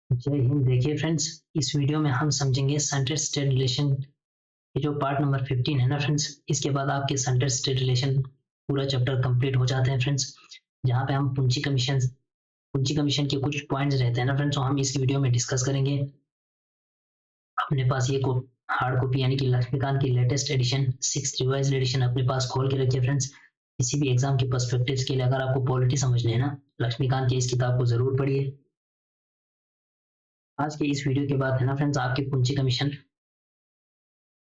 जय हिंद। देखिए फ्रेंड्स, इस वीडियो में हम समझेंगे सेंट्रल स्टेट रिलेशन। ये जो पार्ट नंबर 15 है ना फ्रेंड्स, इसके बाद आपके सेंट्रल स्टेट रिलेशन पूरा चैप्टर कंप्लीट हो जाते हैं फ्रेंड्स। जहाँ पे हम पुंची कमीशन के कुछ पॉइंट्स रहते हैं ना फ्रेंड्स, वो हम इस वीडियो में डिस्कस करेंगे। अपने पास ये हार्ड कॉपी यानी कि लक्ष्मीकांत की latest edition 6th revised addition अपने पास खोल के रखिए फ्रेंड्स। किसी भी एग्जाम के पर्सपेक्टिव के लिए अगर आपको पॉलिटी समझनी है ना, लक्ष्मीकांत की इस किताब को जरूर पढ़िए। आज के इस वीडियो के बाद है ना फ्रेंड्स, आपके पुंची कमीशन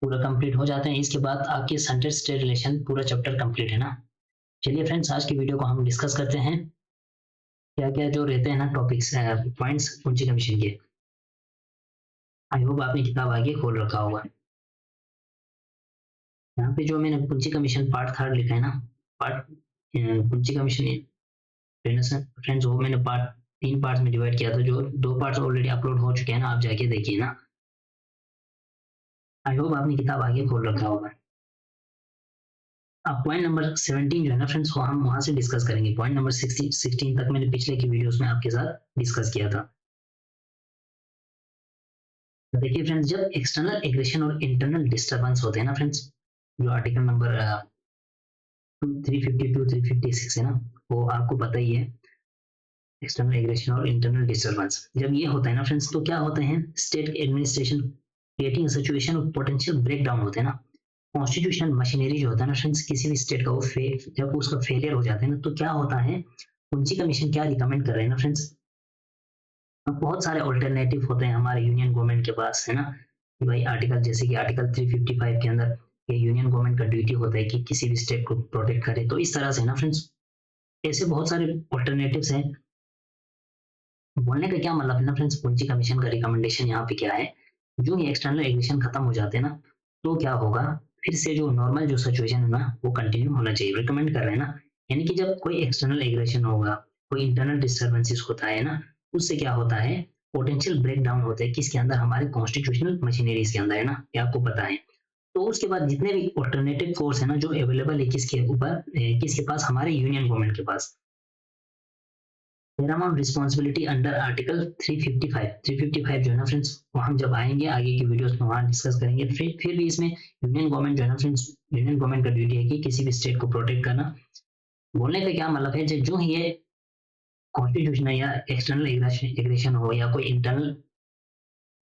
पूरा कंप्लीट हो जाते हैं। इसके बाद आपके सेंट्रल स्टेट रिलेशन पूरा चैप्टर कंप्लीट है ना। चलिए फ्रेंड्स, आज की वीडियो को हम डिस्कस करते हैं क्या क्या जो रहते हैं ना टॉपिक्स पॉइंट्स पुंची कमीशन के। आई होप आपने किताब आगे खोल रखा होगा। यहाँ पे जो मैंने पुंची कमीशन पार्ट 3 लिखा है ना, पार्ट पुंची कमीशन फ्रेंड्स, वो मैंने पार्ट 3 पार्ट्स में डिवाइड किया था। जो 2 पार्ट्स ऑलरेडी अपलोड हो चुके हैं ना, आप जाके देखिए ना। आई होप आपने किताब आगे खोल रखा होगा। अब पॉइंट नंबर 17 जो है ना फ्रेंड्स, वो हम वहां से डिस्कस करेंगे। पॉइंट नंबर 16 तक मैंने पिछले की वीडियोस में आपके साथ डिस्कस किया था। देखिए फ्रेंड्स, जब एक्सटर्नल एग्रेशन और इंटरनल डिस्टरबेंस होते हैं ना फ्रेंड्स, जो आर्टिकल नंबर 352 356 है ना, वो आपको पता ही है। एक्सटर्नल एग्रेशन और इंटरनल डिस्टरबेंस जब ये होता है ना फ्रेंड्स, तो क्या होते हैं, स्टेट एडमिनिस्ट्रेशन क्रिएटिंग सिचुएशन और पोटेंशियल ब्रेक डाउन होते हैं ना। कॉन्स्टिट्यूशनल मशीनरी जो होता है ना फ्रेंड्स, किसी भी स्टेट का जब उसका फेलियर हो जाता है ना, तो क्या होता है, उनकी कमीशन क्या रिकमेंड कर रहे हैं ना फ्रेंड्स। अब बहुत सारे ऑल्टरनेटिव होते हैं हमारे यूनियन गवर्नमेंट के पास, है ना, कि भाई आर्टिकल जैसे कि आर्टिकल 355 के अंदर ये यूनियन गवर्नमेंट का ड्यूटी होता है कि किसी भी स्टेट को प्रोटेक्ट करे। तो इस तरह से ना फ्रेंड्स, ऐसे बहुत सारे ऑल्टरनेटिव्स हैं। बोलने का क्या मतलब है ना फ्रेंड्स, पुंची कमीशन का रिकमेंडेशन यहाँ पे क्या है, जो ये एक्सटर्नल एग्रेशन खत्म हो जाते हैं ना, तो क्या होगा, फिर से जो नॉर्मल जो सिचुएशन है ना, वो कंटिन्यू होना चाहिए। रिकमेंड कर रहे हैं ना, यानी कि जब कोई एक्सटर्नल एग्रेशन होगा, कोई इंटरनल डिस्टर्बेंसेस होता है ना, उससे क्या होता है, पोटेंशियल ब्रेक डाउन होते हैं किसके अंदर, हमारे कॉन्स्टिट्यूशनल मशीनरीज के अंदर, है ना, ये आपको पता है। तो उसके बाद जितने भी ऑल्टरनेटिव फोर्स है ना जो अवेलेबल है किसके ऊपर, किसके पास, हमारे यूनियन गवर्नमेंट के पास। पैरामाउंट रिस्पॉन्सिबिलिटी अंडर आर्टिकल 355 जो है ना फ्रेंड्स, वो हम जब आएंगे आगे की वीडियोस में वहां डिस्कस करेंगे। फिर भी इसमें यूनियन गवर्नमेंट जो है ना फ्रेंड्स, यूनियन गवर्नमेंट का ड्यूटी है कि किसी भी स्टेट को प्रोटेक्ट करना। बोलने का क्या मतलब है, जो ये कॉन्स्टिट्यूशन या एक्सटर्नल एग्रेशन हो या कोई इंटरनल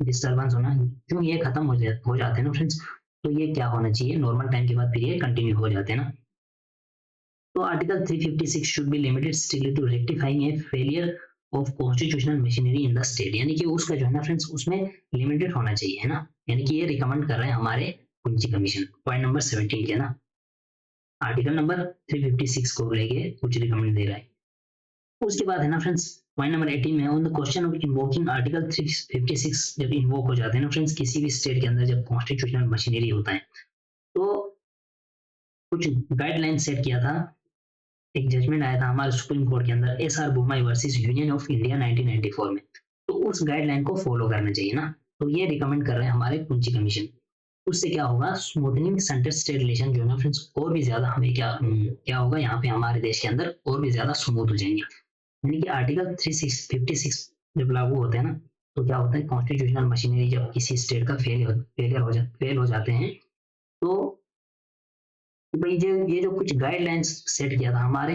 डिस्टर्बेंस होना, जो ये खत्म हो जाते हैं ना फ्रेंड्स, तो ये क्या होना चाहिए, नॉर्मल टाइम के बाद फिर ये कंटिन्यू हो जाते हैं ना। तो article 356 should be limited strictly to rectifying a failure of constitutional machinery in the state, यानी कि उसका जो है ना फ्रेंड्स, उसमें लिमिटेड होना चाहिए, है ना। यानी कि ये रिकमेंड कर रहे हैं हमारे पुंची कमीशन पॉइंट नंबर 17 के ना, आर्टिकल नंबर 356 को लेके कुछ रिकमेंड दे रहा है। उसके बाद है ना फ्रेंड्स, पॉइंट नंबर 18 में on the question of invoking article 356, जब इन्वोक हो जाते हैं ना फ्रेंड्स, किसी भी स्टेट के अंदर जब कॉन्स्टिट्यूशनल मशीनरी होता है, तो कुछ गाइडलाइन सेट किया था। एक जजमेंट आया था हमारे सुप्रीम कोर्ट के अंदर, SR Bommai versus union of India 1994 में। तो उस गाइडलाइन को फॉलो करना चाहिए ना। तो ये रिकमेंड कर रहे हैं हमारे पुंची कमीशन। उससे क्या होगा, स्मूथनिंग सेंटर स्टेट रिलेशन जो है ना फ्रेंड्स, और भी ज्यादा हमें क्या होगा, यहाँ पे हमारे देश के अंदर और भी ज्यादा स्मूथ हो जाएंगे। यानी कि आर्टिकल 356 जब लागू होते हैं ना, तो क्या होता है, कॉन्स्टिट्यूशनल मशीनरी जब किसी स्टेट का फेल हो जाते हैं, तो भाई ये जो कुछ गाइडलाइंस सेट किया था हमारे,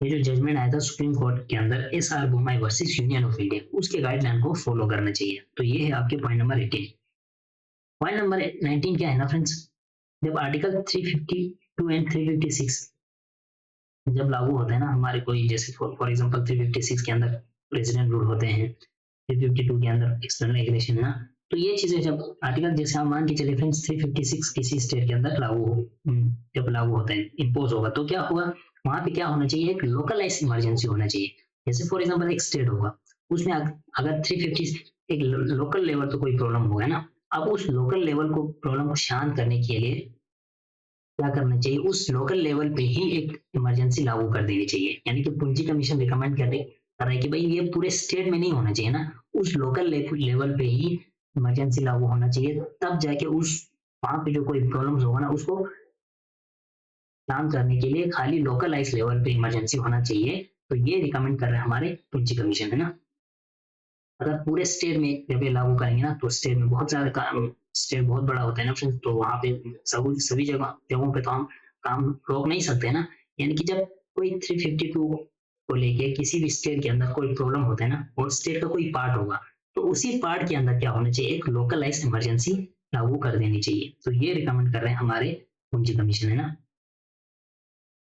ये जो जजमेंट आया था सुप्रीम कोर्ट के अंदर, SR Bommai versus union of India, उसके गाइडलाइन को फॉलो करना चाहिए। तो ये है आपके पॉइंट नंबर 18। पॉइंट नंबर 19 क्या है ना फ्रेंड्स, जब आर्टिकल 352 एंड 356 जब लागू होते हैं ना हमारे, कोई जैसे फॉर एग्जांपल 356 के अंदर प्रेसिडेंट रूल होते हैं, 352 के अंदर एक्सटर्नल एग्रेशन है ना, तो ये चीजें जब आर्टिकल जैसे हम मान के चले फ्रेंड्स, 356 किसी स्टेट के अंदर जब लागू होता है, इम्पोज होगा, तो क्या होगा, वहां पे क्या होना चाहिए, एक लोकलाइज इमरजेंसी होना चाहिए। जैसे फॉर एग्जांपल एक स्टेट होगा, उसमें अगर 350 एक लोकल लेवल पे कोई प्रॉब्लम होगा ना, अब उस लोकल लेवल को प्रॉब्लम को शांत करने के लिए क्या करना चाहिए, उस लोकल लेवल पे ही एक इमरजेंसी लागू कर देनी चाहिए। यानी कि पुंजी कमीशन रिकमेंड कर रहा है कि भाई ये पूरे स्टेट में नहीं होना चाहिए ना, उस लोकल लेवल पे ही इमरजेंसी लागू होना चाहिए, तब जाके उस वहां पे जो कोई प्रॉब्लम्स होगा ना, उसको शांत करने के लिए खाली लोकलाइज लेवल पे इमरजेंसी होना चाहिए। तो ये रिकमेंड कर रहे हैं हमारे पुंजी कमीशन, है ना। अगर पूरे स्टेट में जब ये लागू करेंगे ना तो स्टेट में बहुत ज्यादा स्टेट बहुत बड़ा होता है ना फ्रेंड्स, तो वहाँ पे सभी जगहों पे तो हम काम रोक नहीं सकते ना। यानी कि जब कोई 352 को लेके किसी भी स्टेट के अंदर कोई प्रॉब्लम होता है ना और स्टेट का कोई पार्ट होगा तो उसी पार्ट के अंदर क्या होना चाहिए, एक लोकलाइज इमरजेंसी लागू कर देनी चाहिए। तो ये रिकमेंड कर रहे हैं हमारे पूंजी कमीशन, है ना।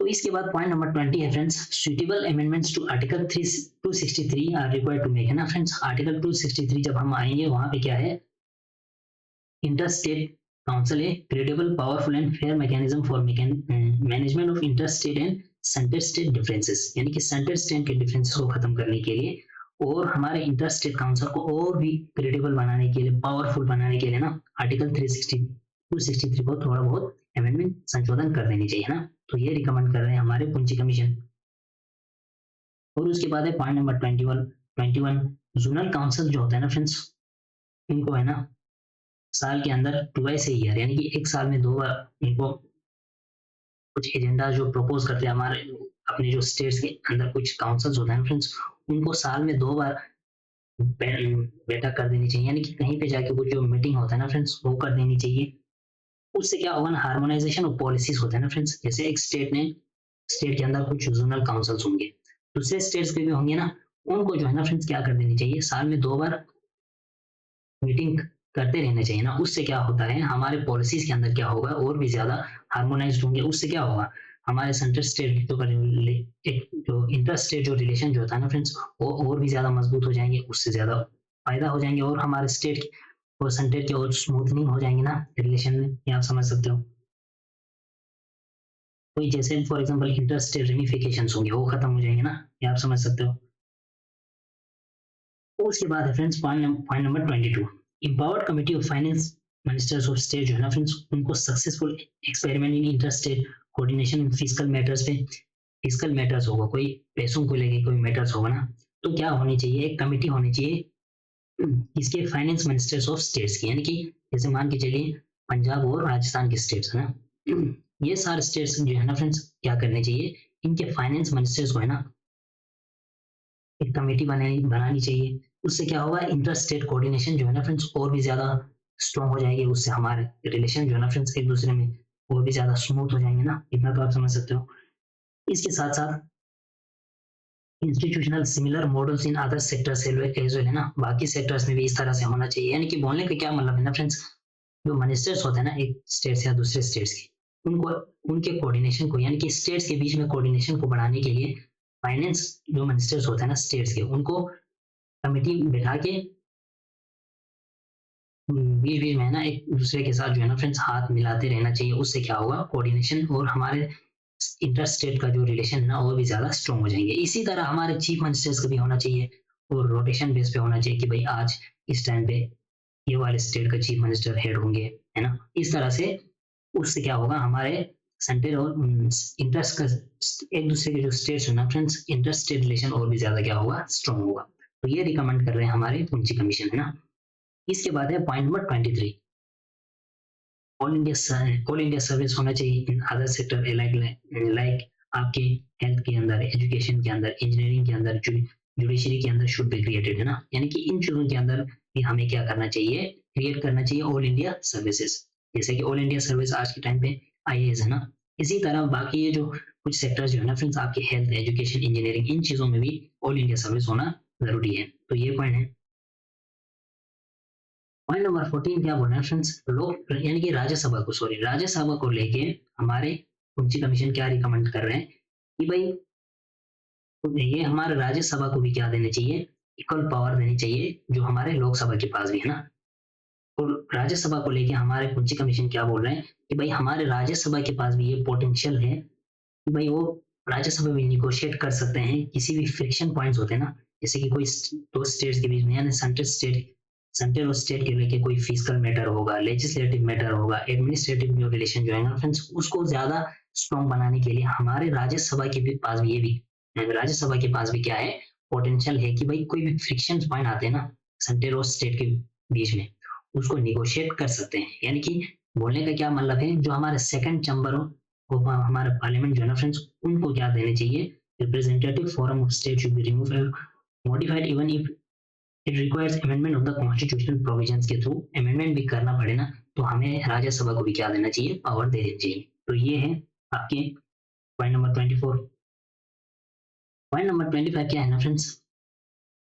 तो इसके बाद पॉइंट नंबर 20 है friends, suitable amendments to article 263 are required to make, है ना फ्रेंड्स। आर्टिकल 263 जब हम आएंगे वहां पे क्या है, interstate council A credible powerful and fair mechanism for management of interstate and centre state differences, यानी कि सेंटर स्टेट के डिफरेंसेस को खत्म करने के लिए और हमारे इंटरस्टेट काउंसिल को और भी क्रेडिबल बनाने के लिए, पावरफुल बनाने के लिए ना आर्टिकल 263 को थोड़ा बहुत अमेंडमेंट संशोधन कर देनी चाहिए ना। तो ये रिकमेंड कर रहे हैं हमारे पूंजी कमीशन। और उसके बाद है पॉइंट नंबर 21 जोनल काउंसिल जो होता है ना फ्रेंड्स, इनको है ना साल के अंदर ट्वाइस ए ईयर, यानी कि एक साल में 2 बार इनको कुछ एजेंडा जो प्रपोज करते हैं हमारे अपने जो स्टेट्स के अंदर कुछ काउंसिल्स होते हैं फ्रेंड्स, उनको साल में 2 बार बैठक कर देनी चाहिए, यानी कि कहीं पे जाके कुछ जो मीटिंग होता है ना फ्रेंड्स वो कर देनी चाहिए। उससे क्या होगा ना, हार्मोनाइजेशन ऑफ पॉलिसीज होता है ना फ्रेंड्स। जैसे एक स्टेट के अंदर कुछ जोनल काउंसिल्स होंगे, दूसरे स्टेट्स के भी होंगे ना, उनको जो है ना फ्रेंड्स क्या कर देनी चाहिए, साल में 2 बार मीटिंग करते रहना चाहिए ना। उससे क्या होता है, हमारे पॉलिसीज के अंदर क्या होगा, और भी ज्यादा हार्मोनाइज्ड होंगे। उससे क्या होगा, हमारे सेंटर स्टेट जो इंटर स्टेट जो रिलेशन जो होता है ना फ्रेंड्स, वो और भी ज्यादा मजबूत हो जाएंगे, उससे ज्यादा फायदा हो जाएंगे, और हमारे स्टेट और सेंटर के और स्मूथनिंग हो जाएंगे ना रिलेशन में, ये आप समझ सकते हो। कोई जैसे for example inter state ramifications होंगे वो खत्म हो जाएंगे ना, ये आप समझ सकते हो। उसके बाद है friends point number 22, empowered committee of finance ministers of state जो है ना फ्रेंड्स, उनको successful experiment in inter state coordination in physical matters पे, फिजिकल मैटर्स होगा, कोई पैसों को लेके कोई मैटर्स होगा ना, तो क्या होनी चाहिए, एक कमिटी होनी चाहिए इसके फाइनेंस मिनिस्टर्स ऑफ स्टेट्स की, यानी कि जैसे मान के चलिए पंजाब और राजस्थान के स्टेट्स है ना, ये सारे स्टेट्स जो है ना फ्रेंड्स क्या करने चाहिए, इनके फाइनेंस मिनिस्टर्स को है ना एक कमेटी बनानी चाहिए। उससे क्या होगा, इंटर स्टेट कोऑर्डिनेशन जो है ना फ्रेंड्स और भी ज्यादा स्ट्रॉन्ग हो जाएगी, उससे हमारे रिलेशन जो है ना फ्रेंड्स एक दूसरे में और भी ज्यादा स्मूथ हो जाएंगे ना, इतना तो आप समझ सकते हो। इसके साथ साथ institutional similar models in other sectors as well, है ना, बाकी सेक्टर्स में भी इस तरह से होना चाहिए। यानी कि बोलने का क्या मतलब है ना फ्रेंड्स, जो मिनिस्टर्स होते हैं ना एक स्टेट या दूसरे स्टेट्स के, उनको उनके कोऑर्डिनेशन को, यानी कि स्टेट्स के बीच में कोऑर्डिनेशन को बढ़ाने के लिए फाइनेंस जो मिनिस्टर्स होते हैं ना स्टेट्स के, उनको कमेटी बैठा के बीच बीच में ना एक दूसरे के साथ जो है ना फ्रेंड्स हाथ मिलाते रहना चाहिए। उससे क्या होगा, कोऑर्डिनेशन और हमारे इंटर स्टेट का जो रिलेशन है ना और भी ज्यादा स्ट्रॉन्ग हो जाएंगे। इसी तरह हमारे चीफ मिनिस्टर्स का भी होना चाहिए और रोटेशन बेस पे होना चाहिए कि भाई आज इस टाइम पे ये वाले स्टेट का चीफ मिनिस्टर हेड होंगे, है ना। इस तरह से उससे क्या होगा, हमारे सेंटर और इंटरेस्ट का एक दूसरे के जो स्टेट्स है ना फ्रेंड्स, इंटर स्टेट रिलेशन और भी ज्यादा क्या होगा, स्ट्रॉन्ग होगा। तो ये रिकमेंड कर रहे हैं हमारे पूंजी कमीशन, है ना। इसके बाद है point number 23, all India service होना चाहिए इन अदर सेक्टर लाइक आपके हेल्थ के अंदर, एजुकेशन के अंदर, इंजीनियरिंग के अंदर, जुडिशरी के अंदर शुड बी क्रिएटेड, है ना। यानी कि इन चीजों के अंदर भी हमें क्या करना चाहिए, क्रिएट करना चाहिए ऑल इंडिया सर्विसेज। जैसे कि ऑल इंडिया सर्विस आज के टाइम पे आईएएस है ना, इसी तरह बाकी ये जो कुछ सेक्टर्स जो है ना फ्रेंड्स, आपके हेल्थ, एजुकेशन, इंजीनियरिंग, इन चीजों में भी ऑल इंडिया सर्विस होना जरूरी है। तो ये पॉइंट है। पॉइंट नंबर 14 क्या बोल रहे हैं फ्रेंड्स, लोग यानी कि राज्यसभा को लेके हमारे पूंजी कमीशन क्या रिकमेंड कर रहे हैं कि भाई ये हमारे राज्यसभा को भी क्या देने चाहिए, इक्वल पावर देनी चाहिए जो हमारे लोकसभा के पास भी है ना। और राज्यसभा को लेके हमारे पूंजी कमीशन क्या बोल रहे हैं कि भाई हमारे राज्यसभा के पास भी ये पोटेंशियल है कि भाई वो राज्यसभा में निगोशिएट कर सकते हैं किसी भी फ्रिक्शन पॉइंट्स होते हैं ना, जैसे कि कोई दो स्टेट्स के बीच में, यानी सेंटर और स्टेट के लेके कोई फिजिकल मैटर होगा, लेजिस्लेटिव मैटर होगा, एडमिनिस्ट्रेटिव जो रिलेशन जो है ना फ्रेंड्स, उसको ज्यादा स्ट्रॉन्ग बनाने के लिए हमारे राज्यसभा के भी पास भी ये भी राज्यसभा के पास भी क्या है, पोटेंशियल है कि भाई कोई भी फ्रिक्शन पॉइंट आते हैं ना सेंटर और स्टेट के बीच में, उसको निगोशिएट कर सकते हैं। यानी कि बोलने का क्या मतलब है, जो हमारे सेकंड चैम्बर हमारे पार्लियामेंट जो है ना फ्रेंड्स, उनको क्या देने चाहिए, representative forum of state should be remove modified even if it requires amendment of the constitutional provisions के थ्रू अमेंडमेंट भी करना पड़े ना, तो हमें राज्यसभा को भी क्या देना चाहिए, पावर दे देनी चाहिए। तो ये है आपके पॉइंट नंबर 24। पॉइंट नंबर 25 क्या है ना friends,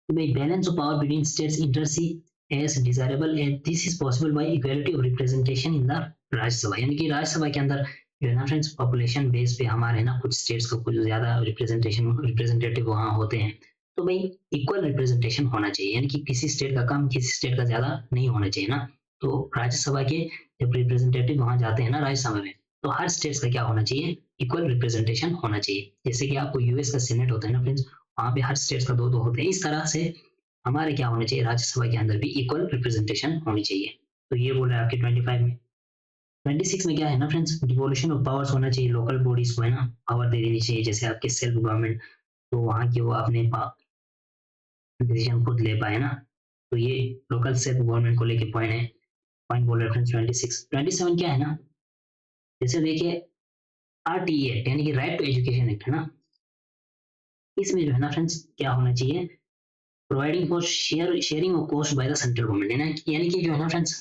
balance of power between states inter se as desirable and this is possible by equality of representation in the Rajya Sabha. यानी कि राज्यसभा के अंदर जो है ना फ्रेंड्स, पॉपुलेशन बेस पे हमारे ना कुछ स्टेट्स का कुछ ज्यादा रिप्रेजेंटेटिव वहाँ होते हैं, तो भाई इक्वल रिप्रेजेंटेशन होना चाहिए, यानी कि किसी स्टेट का कम किसी स्टेट का ज्यादा नहीं होना चाहिए ना। तो राज्यसभा के जब रिप्रेजेंटेटिव वहां जाते हैं ना राज्यसभा में, तो हर स्टेट्स का क्या होना चाहिए, इक्वल रिप्रेजेंटेशन होना चाहिए। जैसे कि आपको यूएस का सीनेट होता है ना फ्रेंड्स, वहां पे हर स्टेट्स का दो दो होते हैं। इस तरह से हमारे क्या होना चाहिए, राज्यसभा के अंदर भी इक्वल रिप्रेजेंटेशन होनी चाहिए। तो ये बोल रहे हैं आपके 25 में। 26 में क्या है ना फ्रेंड्स, डिवोल्यूशन ऑफ पावर्स होना चाहिए, लोकल बॉडीज को है ना पावर दे देनी चाहिए, जैसे आपके सेल्फ गवर्नमेंट, तो वहाँ की वो अपने डिसीजन खुद ले पाए ना। तो ये लोकल सेल्फ गवर्नमेंट को लेके पॉइंट है, पॉइंट बोल रहे फ्रेंड्स 26। 27 क्या है ना, जैसे देखिए आरटीई एक्ट यानी कि राइट टू एजुकेशन एक्ट है ना, इसमें जो है ना फ्रेंड्स क्या होना चाहिए, providing for sharing of cost by the central government है ना। यानी कि जो है ना फ्रेंड्स,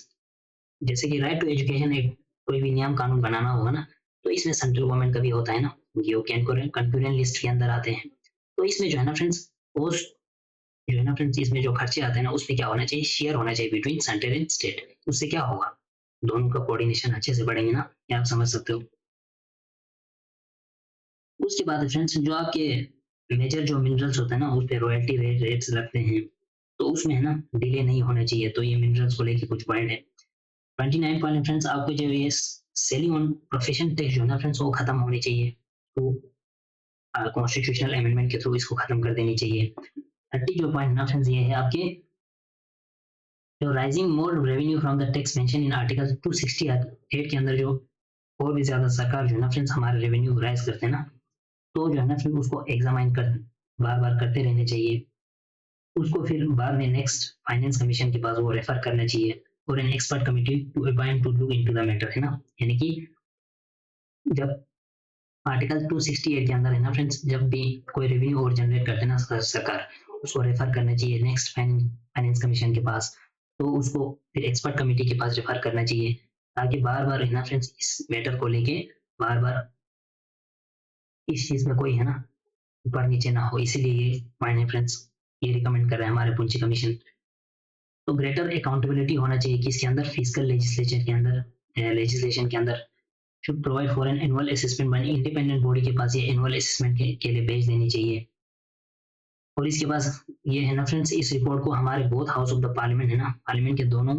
जैसे कि राइट टू एजुकेशन एक्ट कोई भी नियम कानून बनाना होगा ना, तो इसमें सेंट्रल गवर्नमेंट का भी होता है ना, जो कंकरेंट लिस्ट के अंदर आते हैं। तो इसमें जो है ना फ्रेंड्स, कॉस्ट जो है ना फ्रेंड्स, इसमें जो खर्चे आते हैं ना, उसमें क्या होना चाहिए, शेयर होना चाहिए बिटवीन सेंटर एंड स्टेट। उससे क्या होगा, दोनों का कोऑर्डिनेशन अच्छे से बढ़ेंगे ना, ये आप समझ सकते हो। उसके बाद फ्रेंड्स, जो आपके मेजर जो मिनरल्स होते हैं ना, उस पे रॉयल्टी रेट्स लगते हैं, तो उसमें है ना डिले नहीं होना चाहिए। तो ये मिनरल्स को लेके कुछ पॉइंट है। 29 पॉइंट फ्रेंड्स, आपको जो ये सेलिंग ऑन प्रोफेशन टैक्स जो है ना फ्रेंड्स, वो खत्म होनी चाहिए। तो कॉन्स्टिट्यूशनल अमेंडमेंट के थ्रू इसको खत्म कर देनी चाहिए। 30 जो पॉइंट ना फ्रेंड्स, ये है आपके जो rising more revenue from the tax mention in article 268 के अंदर, जो और भी ज्यादा सरकार जो है ना फ्रेंड्स हमारे रेवेन्यू राइज करते हैं ना, तो जो है ना फिर उसको एग्जामाइन कर बार बार करते रहने चाहिए। उसको फिर बाद में नेक्स्ट फाइनेंस कमीशन के पास वो रेफर करना चाहिए, और an expert committee to appoint to look into the matter है ना। यानी कि जब आर्टिकल 268 के अंदर है ना फ्रेंड्स, जब भी कोई रेवेन्यू और जनरेट करते हैं ना सरकार, उसको रेफर करना चाहिए नेक्स्ट फाइनेंस कमीशन के पास, तो उसको फिर एक्सपर्ट कमेटी के पास रेफर करना चाहिए, ताकि बार बार है ना फ्रेंड्स इस मैटर को लेके बार बार इस चीज में कोई है ना ऊपर नीचे ना हो। इसीलिए ये पॉइंट है फ्रेंड्स, ये रिकमेंड कर रहे हैं हमारे पूंजी कमीशन। तो ग्रेटर अकाउंटेबिलिटी होना चाहिए किसके अंदर, फिजिकल लेजिस्लेचर के अंदर, लेजिस्लेशन के अंदर should provide for an annual assessment बनी, इंडिपेंडेंट बॉडी के पास ये एनुअल असेसमेंट के लिए भेज देनी चाहिए। और इसके पास ये है ना फ्रेंड्स, इस रिपोर्ट को हमारे both house of the parliament है ना, पार्लियामेंट के दोनों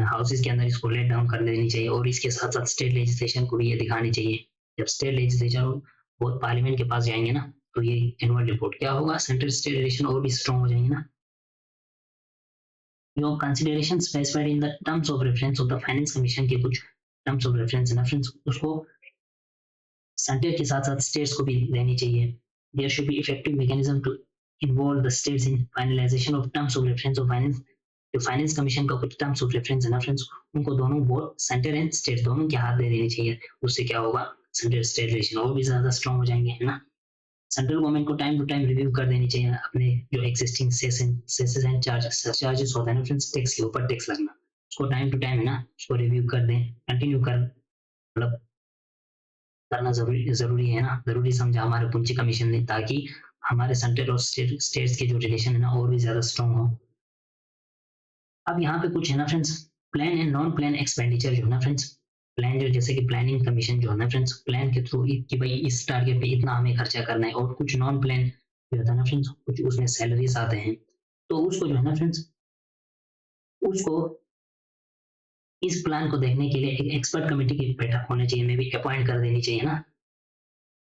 हाउसेज के अंदर इसको लेट डाउन कर देनी चाहिए। और इसके साथ साथ स्टेट लेजिस्लेशन को भी ये दिखानी चाहिए। जब स्टेट लेजिस्लेचर बोथ पार्लियामेंट के पास जाएंगे ना, तो ये एनुअल रिपोर्ट क्या होगा, सेंट्रल स्टेट रिलेशन और भी स्ट्रॉन्ग हो जाएंगे ना। जो consideration specified in the terms of reference of the finance commission के कुछ टर्म्स ऑफ रेफरेंस है ना फ्रेंड्स, उसको सेंटर के साथ साथ स्टेट्स को भी देनी चाहिए। There should be effective mechanism to involve the states in finalization of terms of reference of finance. जो फाइनेंस कमीशन का कुछ टर्म्स ऑफ रेफरेंस है ना फ्रेंड्स, उनको दोनों बोर्ड सेंटर एंड स्टेट दोनों के हाथ दे देनी चाहिए। उससे क्या होगा, सेंटर स्टेट रिलेशन और भी ज्यादा स्ट्रॉन्ग हो जाएंगे है ना। सेंट्रल गवर्नमेंट को टाइम टू टाइम रिव्यू कर देनी चाहिए अपने जो एक्सिस्टिंग सेसेस एंड चार्जेस होता है ना फ्रेंड्स, टैक्स के ऊपर टैक्स लगना, उसको टाइम टू टाइम है ना उसको रिव्यू कर दें, कंटिन्यू कर मतलब करना जरूरी है ना, जरूरी समझा हमारे पूंजी कमीशन ने, ताकि हमारे सेंटर और स्टेट्स के जो रिलेशन है ना और भी ज्यादा स्ट्रॉन्ग हो। अब यहाँ पे कुछ है ना friends, plan and non plan expenditure जो है ना फ्रेंड्स, प्लान जो जैसे कि प्लानिंग कमीशन जो है ना फ्रेंड्स, प्लान के थ्रू कि भाई इस टारगेट पे इतना हमें खर्चा करना है, और कुछ नॉन प्लान जो होता है ना फ्रेंड्स, कुछ उसमें सैलरीज आते हैं, तो उसको जो है ना फ्रेंड्स, उसको इस प्लान को देखने के लिए एक एक्सपर्ट कमेटी की बैठक होनी चाहिए, मे भी अपॉइंट कर देनी चाहिए ना,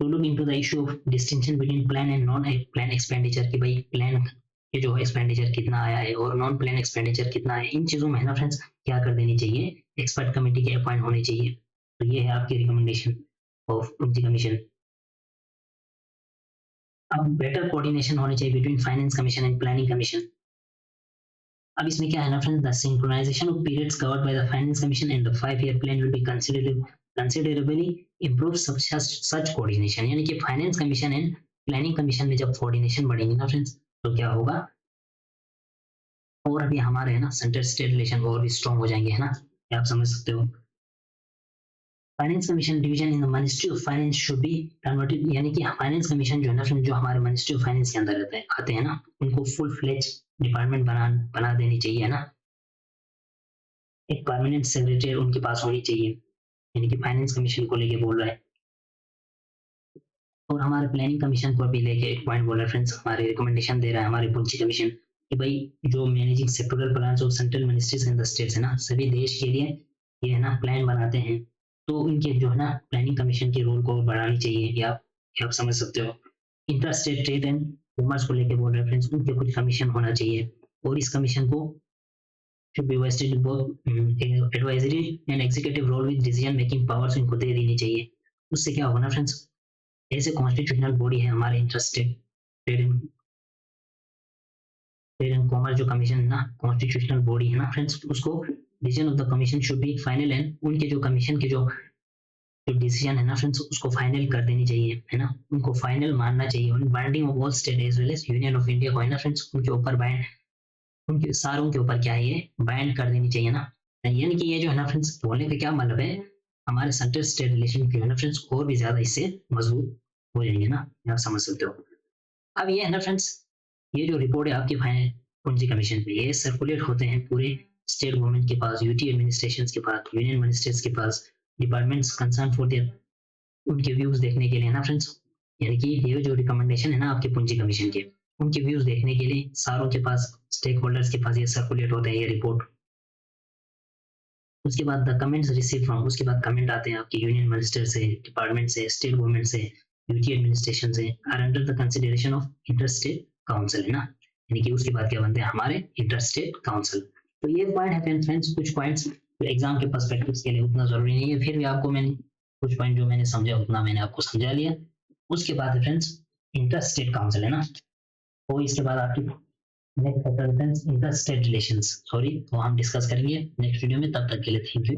to look into the issue of distinction between plan and non plan expenditure, की भाई प्लान के जो एक्सपेंडिचर कितना आया है और नॉन प्लान एक्सपेंडिचर कितना है, इन चीजों में है ना फ्रेंड्स क्या कर देनी चाहिए, एक्सपर्ट कमेटी के अपॉइंट होनी चाहिए। तो ये है आपकी रिकमेंडेशन ऑफ पूंजी कमीशन। अब बेटर कोऑर्डिनेशन होनी चाहिए between finance commission and planning commission. अब इसमें क्या है ना friends, the synchronization of periods covered by the finance commission and the 5-year plan will be considerably improve such coordination। यानी कि finance commission and planning commission में जब coordination बढ़ेंगे ना फ्रेंड्स, तो क्या होगा, और अभी हमारे है ना सेंटर स्टेट रिलेशन और भी स्ट्रॉन्ग हो जाएंगे, है ना, ये आप समझ सकते हो। Finance commission division in the ministry of finance should be converted, यानी कि फाइनेंस कमीशन जो है ना जो हमारे मिनिस्ट्री ऑफ फाइनेंस के अंदर आते हैं ना, उनको फुल फ्लेज डिपार्टमेंट बना देनी चाहिए, है ना। एक परमानेंट सेक्रेटरी उनके पास होनी चाहिए, यानी कि फाइनेंस कमीशन को लेके बोल रहा है। और हमारे प्लानिंग कमीशन को भी लेके एक पॉइंट बोल रहा है फ्रेंड्स, हमारे रिकमेंडेशन दे रहा है हमारे पुंछी कमीशन कि भाई जो managing sectoral plans of central ministries and the states है ना, सभी देश के लिए ये है ना प्लान बनाते हैं, तो उनके जो है ना प्लानिंग कमीशन के रोल को बढ़ानी चाहिए, या आप समझ सकते हो। Inter state trade and commerce को लेके बोल रहे हैं फ्रेंड्स, उनके कुछ कमीशन होना चाहिए, और इस कमीशन को should be vested in both advisory and executive role with decision making powers इनको दे देनी चाहिए। उससे क्या होगा ना फ्रेंड्स, ऐसे कॉन्स्टिट्यूशनल बॉडी है हमारे इंटरेस्टेड ट्रेड एंड कॉमर्स जो कमीशन है ना, कॉन्स्टिट्यूशनल बॉडी है ना फ्रेंड्स, उसको decision of the commission should be final and उनके जो कमीशन के जो डिसीजन है ना फ्रेंड्स उसको फाइनल कर देनी चाहिए, है ना, उनको फाइनल मानना चाहिए। उन binding of all state as well as union of India को है ना फ्रेंड्स, उनके ऊपर बाइंड, उनके सारों के ऊपर क्या है ये बाइंड कर देनी चाहिए ना। यानी कि ये जो है ना फ्रेंड्स बोलने का क्या मतलब है, हमारे सेंट्रल स्टेट रिलेशन जो है ना फ्रेंड्स और भी ज्यादा इससे मजबूत हो जाएंगे ना, आप समझ सकते हो। अब ये है ना फ्रेंड्स, ये जो रिपोर्ट है आपकी पूंजी कमीशन पे, ये सर्कुलेट होते हैं पूरे स्टेट गवर्नमेंट के पास, यूटी एडमिनिस्ट्रेशन के पास, यूनियन मिनिस्ट्रीज के पास, डिपार्टमेंट्स कंसर्न फॉर देयर उनके व्यूज देखने के लिए ना फ्रेंड्स, यानी कि ये जो रिकमेंडेशन है ना आपके पूंजी कमीशन के, उनके व्यूज देखने के लिए सारों के पास, स्टेक होल्डर्स के पास ये सर्कुलेट होते हैं ये रिपोर्ट। उसके बाद द कमेंट्स रिसीव फ्रॉम, उसके बाद कमेंट आते हैं आपके यूनियन मिनिस्टर से, डिपार्टमेंट से, स्टेट गवर्नमेंट से, यूटी एडमिनिस्ट्रेशन से, are under the consideration of interstate council, है ना, यानी कि उसके बाद क्या बनते हैं हमारे इंटरस्टेट काउंसिल। तो ये पॉइंट है फ्रेंड्स, कुछ पॉइंट्स एग्जाम के पर्सपेक्टिव के लिए उतना जरूरी नहीं है, फिर भी आपको मैंने कुछ पॉइंट जो मैंने समझा उतना मैंने आपको समझा लिया। उसके बाद है फ्रेंड्स इंटरस्टेट काउंसिल, है ना, और इसके बाद आपकी next chapter friends interstate relations, sorry, वो हम डिस्कस करेंगे नेक्स्ट वीडियो में, तब तक के लिए थैंक यू।